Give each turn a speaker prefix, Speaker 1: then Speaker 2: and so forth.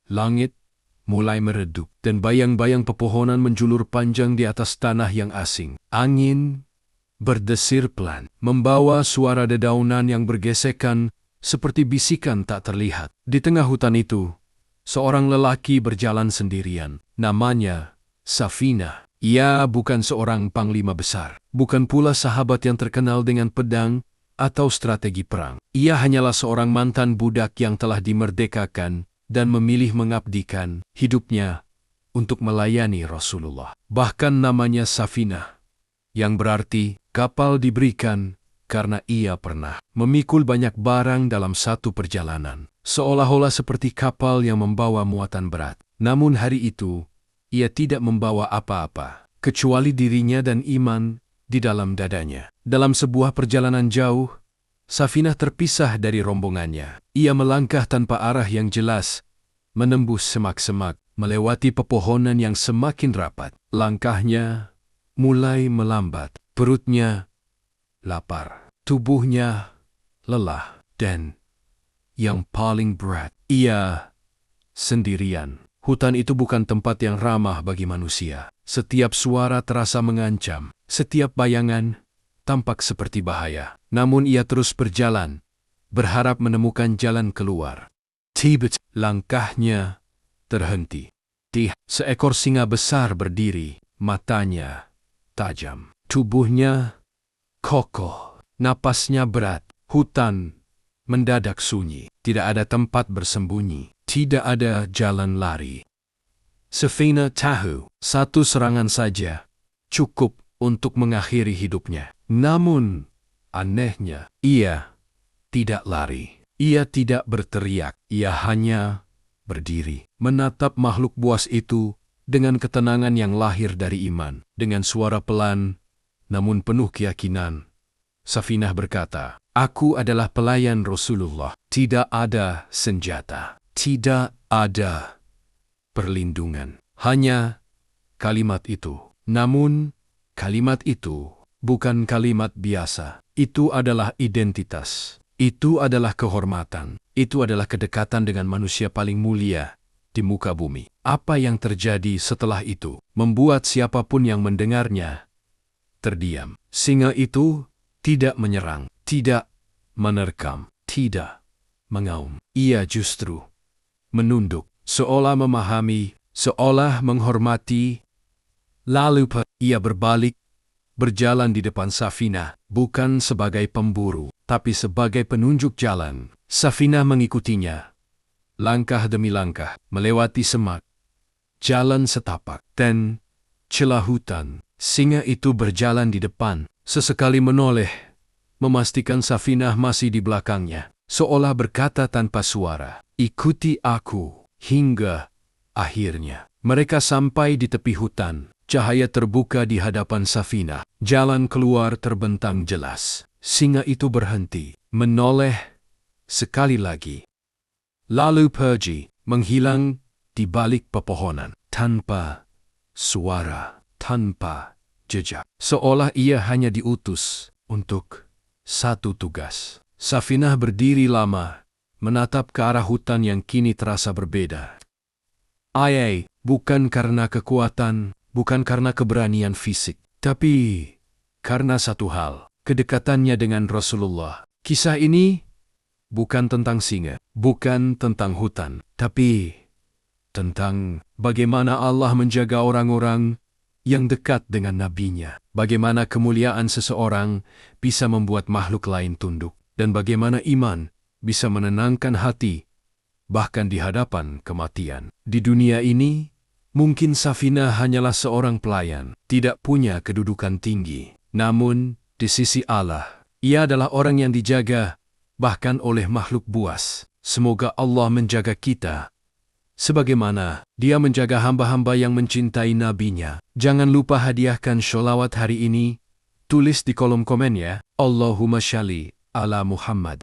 Speaker 1: Langit mulai meredup, dan bayang-bayang pepohonan menjulur panjang di atas tanah yang asing. Angin berdesir pelan, membawa suara dedaunan yang bergesekan seperti bisikan tak terlihat. Di tengah hutan itu, seorang lelaki berjalan sendirian. Namanya Safinah. Ia bukan seorang panglima besar, bukan pula sahabat yang terkenal dengan pedang atau strategi perang. Ia hanyalah seorang mantan budak yang telah dimerdekakan dan memilih mengabdikan hidupnya untuk melayani Rasulullah. Bahkan namanya Safinah, yang berarti kapal diberikan karena ia pernah memikul banyak barang dalam satu perjalanan, seolah-olah seperti kapal yang membawa muatan berat. Namun hari itu, ia tidak membawa apa-apa, kecuali dirinya dan iman di dalam dadanya. Dalam sebuah perjalanan jauh, Safinah terpisah dari rombongannya. Ia melangkah tanpa arah yang jelas, menembus semak-semak, melewati pepohonan yang semakin rapat. Langkahnya mulai melambat, perutnya lapar, tubuhnya lelah, dan yang paling berat, ia sendirian. Hutan itu bukan tempat yang ramah bagi manusia. Setiap suara terasa mengancam, setiap bayangan tampak seperti bahaya. Namun ia terus berjalan, berharap menemukan jalan keluar. Tiba-tiba langkahnya terhenti. Seekor singa besar berdiri, matanya tajam, tubuhnya kokoh, napasnya berat. Hutan mendadak sunyi, tidak ada tempat bersembunyi, tidak ada jalan lari. Safinah tahu, satu serangan saja cukup untuk mengakhiri hidupnya. Namun, anehnya, ia tidak lari. Ia tidak berteriak. Ia hanya berdiri, menatap makhluk buas itu dengan ketenangan yang lahir dari iman. Dengan suara pelan, namun penuh keyakinan, Safinah berkata, "Aku adalah pelayan Rasulullah. Tidak ada senjata, tidak ada perlindungan. Hanya kalimat itu." Namun, kalimat itu bukan kalimat biasa. Itu adalah identitas. Itu adalah kehormatan. Itu adalah kedekatan dengan manusia paling mulia di muka bumi. Apa yang terjadi setelah itu membuat siapapun yang mendengarnya terdiam. Singa itu tidak menyerang, tidak menerkam, tidak mengaum. Ia justru menunduk, seolah memahami, seolah menghormati. Lalu ia berbalik, berjalan di depan Safinah, bukan sebagai pemburu, tapi sebagai penunjuk jalan. Safinah mengikutinya, langkah demi langkah, melewati semak, jalan setapak, dan celah hutan. Singa itu berjalan di depan, sesekali menoleh, memastikan Safinah masih di belakangnya, seolah berkata tanpa suara, "Ikuti aku." Hingga akhirnya mereka sampai di tepi hutan. Cahaya terbuka di hadapan Safinah. Jalan keluar terbentang jelas. Singa itu berhenti, menoleh sekali lagi, lalu pergi, menghilang di balik pepohonan, tanpa suara, tanpa jejak. Seolah ia hanya diutus untuk satu tugas. Safinah berdiri lama, menatap ke arah hutan yang kini terasa berbeda. Bukan karena kekuatan, bukan karena keberanian fisik, tapi karena satu hal, kedekatannya dengan Rasulullah. Kisah ini bukan tentang singa, bukan tentang hutan, tapi tentang bagaimana Allah menjaga orang-orang yang dekat dengan nabinya, bagaimana kemuliaan seseorang bisa membuat makhluk lain tunduk, dan bagaimana iman bisa menenangkan hati, bahkan di hadapan kematian. Di dunia ini, mungkin Safinah hanyalah seorang pelayan, tidak punya kedudukan tinggi. Namun, di sisi Allah, ia adalah orang yang dijaga, bahkan oleh makhluk buas. Semoga Allah menjaga kita, sebagaimana Dia menjaga hamba-hamba yang mencintai nabinya. Jangan lupa hadiahkan sholawat hari ini. Tulis di kolom komen ya. Allahumma shalli ala Muhammad.